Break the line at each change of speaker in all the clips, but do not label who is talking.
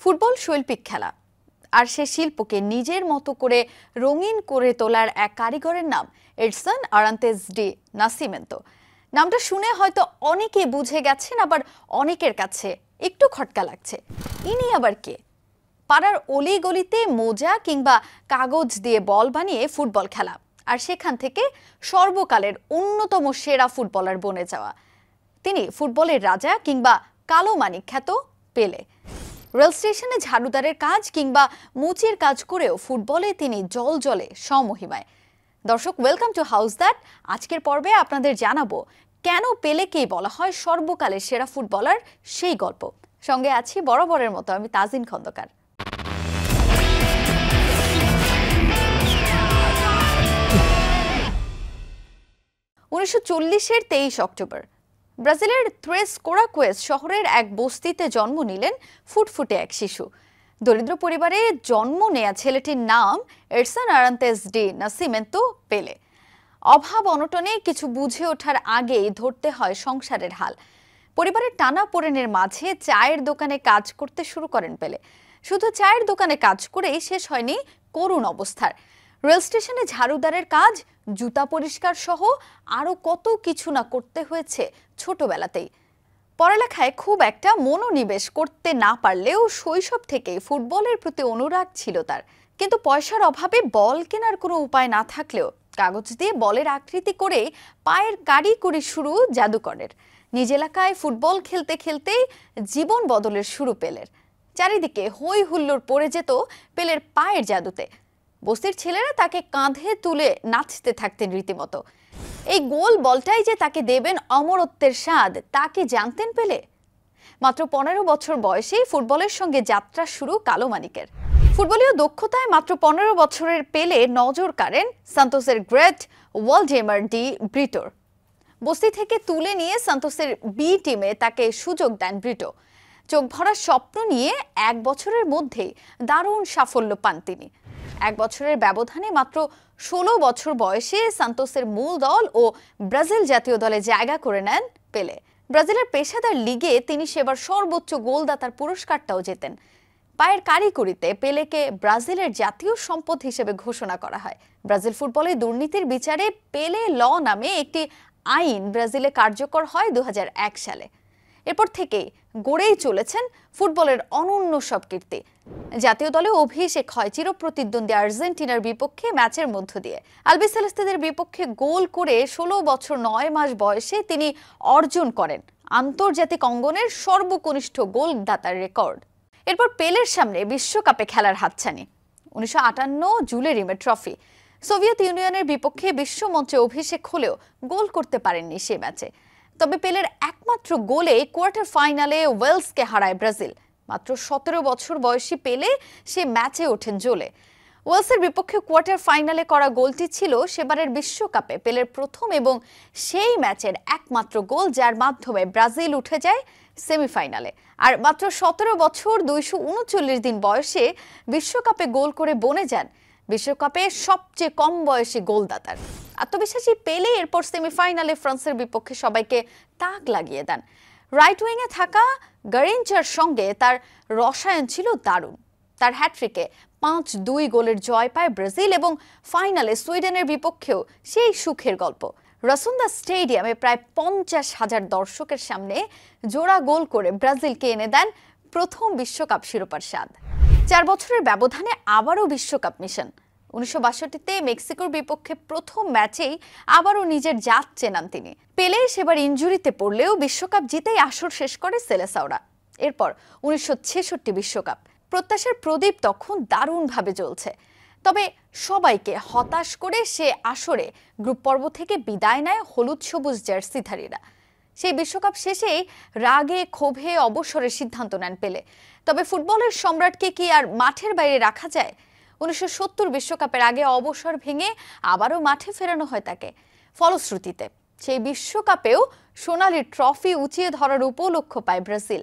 Football শৈল্পিক খেলা, আর সে শিল্পকে নিজের মতো করে রঙিন করে তোলার এক কারিগরের নাম এডসন আরান্তেস ডি নাসিমেন্তো। নামটা শুনে হয়তো অনেকে বুঝে গেছেন, আবার অনেকের কাছে একটু খটকা লাগছে। ইনি আবার কে? পাড়ার অলি গলিতে মোজা কিংবা কাগজ দিয়ে বল বানিয়ে ফুটবল খেলা, আর সেখান থেকে সর্বকালের অন্যতম সেরা ফুটবলার বনে যাওয়া। তিনি ফুটবলের রাজা কিংবা কালো মানিক খ্যাত পেলে। রেল স্টেশনে ঝাড়ুদারের কাজ কিংবা মুচির কাজ করেও ফুটবলে তিনি জলে সমহিমায়। দর্শক, ওয়েলকাম টু হাউস দ্যাট। আজকের পর্বে আপনাদের জানাবো কেন পেলেকেই বলা হয় সর্বকালের সেরা ফুটবলার, সেই গল্প। সঙ্গে আছি বরাবরের মতো আমি তাজিন খন্দকার। 1940-এর 23 অক্টোবর ব্রাজিলের থ্রেস কোরাকুয়েস শহরের এক বস্তিতে জন্ম নিলেন ফুটফুটে এক শিশু। দরিদ্র পরিবারে জন্ম নেয়া ছেলেটির নাম এডসন আরান্তেস ডি নাসিমেন্তো পেলে। অভাব অনটনে কিছু বুঝে ওঠার আগেই ধরতে হয় সংসারের হাল। পরিবারের টানাপোড়েনের মাঝে চায়ের দোকানে কাজ করতে শুরু করেন পেলে। শুধু চায়ের দোকানে কাজ করেই শেষ হয়নি করুণ অবস্থার। রেল স্টেশনে ঝাড়ুদারের কাজ, জুতা পরিষ্কার সহ আরো কত কিছু না করতে হয়েছে ছোটবেলাতেই। পড়ালেখায় খুব একটা মনোনিবেশ করতে না পারলেও শৈশব থেকেই ফুটবলের প্রতি অনুরাগ ছিল তার। কিন্তু পয়সার অভাবে বল কেনার কোনো উপায় না থাকলেও কাগজ দিয়ে বলের আকৃতি করে পায়ের কারিগরি শুরু জাদুকরের। নিজ এলাকায় ফুটবল খেলতে খেলতেই জীবন বদলের শুরু পেলের। চারিদিকে হই হুল্লোড় পড়ে যেত পেলের পায়ের জাদুতে। বস্তির ছেলেরা তাকে কাঁধে তুলে নাচতে থাকতেন রীতিমতো। এই গোল বলটাই যে তাকে দেবেন অমরত্বের স্বাদ, তাকে জানতেন পেলে। মাত্র 15 বছর বয়সেই ফুটবলের সঙ্গে যাত্রা শুরু কালো মানিকের। ফুটবলীয় দক্ষতায় মাত্র 15 বছরের পেলে নজর কাড়েন সান্তোসের গ্রেট ওয়ালডেমার ডি ব্রিটোর। বস্তি থেকে তুলে নিয়ে সান্তোসের বি টিমে তাকে সুযোগ দেন ব্রিটো। চোখ ভরা স্বপ্ন নিয়ে 1 বছরের মধ্যেই দারুণ সাফল্য পান তিনি। 1 বছরের ব্যবধানে মাত্র 16 বছর বয়সে সান্তোসের মূল দল ও ব্রাজিল জাতীয় দলে জায়গা করে নেন পেলে। ব্রাজিলের পেশাদার লিগে তিনি সেবার সর্বোচ্চ গোলদাতার পুরস্কারটাও জেতেন। পায়ের কারিগরিতে পেলেকে ব্রাজিলের জাতীয় সম্পদ হিসেবে ঘোষণা করা হয়। ব্রাজিল ফুটবলে দুর্নীতির বিচারে পেলে ল নামে একটি আইন ব্রাজিলে কার্যকর হয় 2001 সালে। এরপর থেকে গড়েই চলেছেন ফুটবলের অনন্য সব কীর্তি। জাতীয় দলে অভিষেক হয় চিরপ্রতিদ্বন্দ্বী আর্জেন্টিনার বিপক্ষে ম্যাচের মধ্য দিয়ে। আলবিসেলেস্তেদের বিপক্ষে গোল করে 16 বছর 9 মাস বয়সে তিনি অর্জন করেন আন্তর্জাতিক অঙ্গনের সর্বকনিষ্ঠ গোলদাতার রেকর্ড। এরপর পেলের সামনে বিশ্বকাপে খেলার হাতছানি। 1958 জুলে রিমে ট্রফি। সোভিয়েত ইউনিয়নের বিপক্ষে বিশ্বমঞ্চে অভিষেক হলেও গোল করতে পারেননি সে ম্যাচে। তবে পেলের একমাত্র গোলে কোয়ার্টার ফাইনালে ওয়েলসকে হারায় ব্রাজিল। মাত্র 17 বছর বয়সী পেলে সে ম্যাচে ওঠেন জ্বলে। ওয়েলসের বিপক্ষে কোয়ার্টার ফাইনালে করা গোলটি ছিল সেবারের বিশ্বকাপে পেলের প্রথম এবং সেই ম্যাচের একমাত্র গোল, যার মাধ্যমে ব্রাজিল উঠে যায় সেমিফাইনালে। আর মাত্র 17 বছর 239 দিন বয়সে বিশ্বকাপে গোল করে বনে যান বিশ্বকাপে সবচেয়ে কম বয়সী গোলদাতার। আত্মবিশ্বাসী পেলে এরপর সেমিফাইনালে ফ্রান্সের বিপক্ষে সবাইকে তাক লাগিয়ে দেন। রাইট উইংয়ে থাকা গারিঞ্চার সঙ্গে তার রসায়ন ছিল দারুণ। তার হ্যাট্রিকে 5-2 গোলের জয় পায় ব্রাজিল এবং ফাইনালে সুইডেনের বিপক্ষেও সেই সুখের গল্প। রাসুন্দা স্টেডিয়ামে প্রায় 50,000 দর্শকের সামনে জোড়া গোল করে ব্রাজিলকে এনে দেন প্রথম বিশ্বকাপ শিরোপার স্বাদ। 4 বছরের ব্যবধানে আবারও বিশ্বকাপ মিশন। 1962-তে মেক্সিকোর বিপক্ষে প্রথম ম্যাচেই আবারও নিজের জাত চেনান তিনি। পেলে সেবার ইনজুরিতে পড়লেও বিশ্বকাপ জিতেই আসর শেষ করে সেলেসাওরা। এরপর 1966 বিশ্বকাপ। প্রত্যাশার প্রদীপ তখন দারুণভাবে জ্বলছে। তবে সবাইকে হতাশ করে সে আসরে গ্রুপ পর্ব থেকে বিদায় নেয় হলুদ সবুজ জার্সিধারীরা। সেই বিশ্বকাপ শেষেই রাগে ক্ষোভে অবসরের সিদ্ধান্ত নেন পেলে। তবে ফুটবলের সম্রাটকে কি আর মাঠের বাইরে রাখা যায়? 1970 বিশ্বকাপের আগে অবসর ভেঙে আবারও মাঠে ফেরানো হয় তাকে। ফলশ্রুতিতে সেই বিশ্বকাপেও সোনালি ট্রফি উঁচিয়ে ধরার উপলক্ষ পায় ব্রাজিল।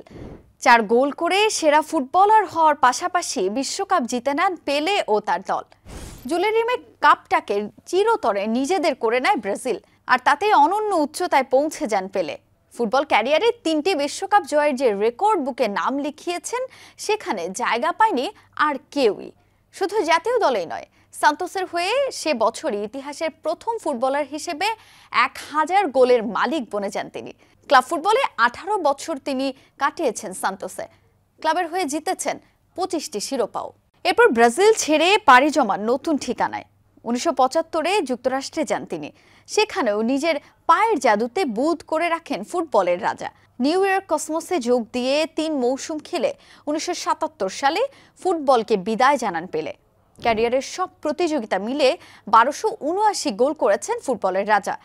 4 গোল করে সেরা ফুটবলার হওয়ার পাশাপাশি বিশ্বকাপ জিতে নেন পেলে ও তার দল। জুলে রিমে কাপটাকে চিরতরে নিজেদের করে নেয় ব্রাজিল, আর তাতে অনন্য উচ্চতায় পৌঁছে যান পেলে। ফুটবল ক্যারিয়ারে 3টি বিশ্বকাপ জয়ের যে রেকর্ড বুকে নাম লিখিয়েছেন, সেখানে জায়গা পায়নি আর কেউই। শুধু জাতীয় দলেই নয়, সান্তোসের হয়ে সে বছরই ইতিহাসের প্রথম ফুটবলার হিসেবে 1000 গোলের মালিক বনে যান তিনি। ক্লাব ফুটবলে 18 বছর তিনি কাটিয়েছেন সান্তোসে। ক্লাবের হয়ে জিতেছেন 25টি শিরোপাও। এরপর ব্রাজিল ছেড়ে পাড়ি জমান নতুন ঠিকানায় 1975-এ যুক্তরাষ্ট্রে যান তিনি। সেখানেও নিজের পায়ের জাদুতে বুঁদ করে রাখেন ফুটবলের রাজা। নিউ ইয়র্ক কসমোসে যোগ দিয়ে 3 মৌসুম খেলে 1977 সালে ফুটবলকে বিদায় জানান পেলে। ক্যারিয়ারের সব প্রতিযোগিতা মিলে 1279 গোল করেছেন ফুটবলের রাজা।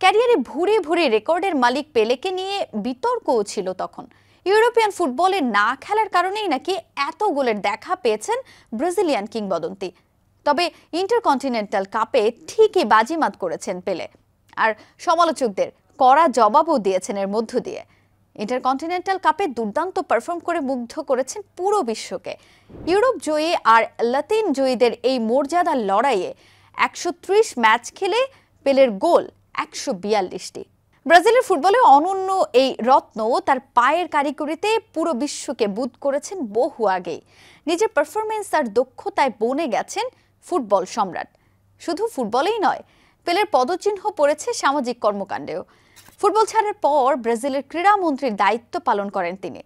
ক্যারিয়ারে ভুরি ভুরি রেকর্ডের মালিক পেলেকে নিয়ে বিতর্কও ছিল তখন। ইউরোপিয়ান ফুটবলে না খেলার কারণেই নাকি এত গোলের দেখা পেয়েছেন ব্রাজিলিয়ান কিংবদন্তি। তবে ইন্টারকন্টিনেন্টাল কাপে ঠিকই বাজিমাত করেছেন পেলে, আর সমালোচকদের কড়া জবাবও দিয়েছেন এর মধ্য দিয়ে। ইন্টারকন্টিনেন্টাল কাপে দুর্দান্ত পারফর্ম করে মুগ্ধ করেছেন পুরো বিশ্বকে। ইউরোপ জয়ী আর লাতিন জয়ীদের এই মর্যাদার লড়াইয়ে 130 ম্যাচ খেলে পেলের গোল 142টি। ব্রাজিলের ফুটবলে অনন্য এই রত্ন তার পায়ের কারিগরিতে পুরো বিশ্বকে বুঁদ করেছেন বহু আগেই। নিজের পারফরমেন্স আর দক্ষতায় বনে গেছেন ফুটবল সম্রাট। শুধু ফুটবলেই নয়, পেলের পদচিহ্ন পড়েছে সামাজিক কর্মকাণ্ডেও। ফুটবল ছাড়ার পর ব্রাজিলের ক্রীড়ামন্ত্রীর দায়িত্ব পালন করেন তিনি।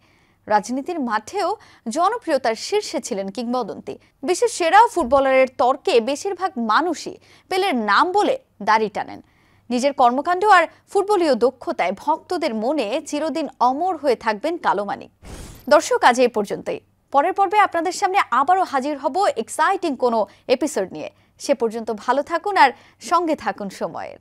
রাজনীতির মাঠেও জনপ্রিয়তার শীর্ষে ছিলেন কিংবদন্তি। বিশ্বের সেরা ফুটবলারের তর্কে বেশিরভাগ মানুষই পেলের নাম বলে দাড়ি টানেন। নিজের কর্মকাণ্ড আর ফুটবলীয় দক্ষতায় ভক্তদের মনে চিরদিন অমর হয়ে থাকবেন কালো মানিক। দর্শক, আজ এই পর্যন্তই। পরের পর্বে আপনাদের সামনে আবারও হাজির হব এক্সাইটিং কোনো এপিসোড নিয়ে। সে পর্যন্ত ভালো থাকুন আর সঙ্গে থাকুন সময়ের।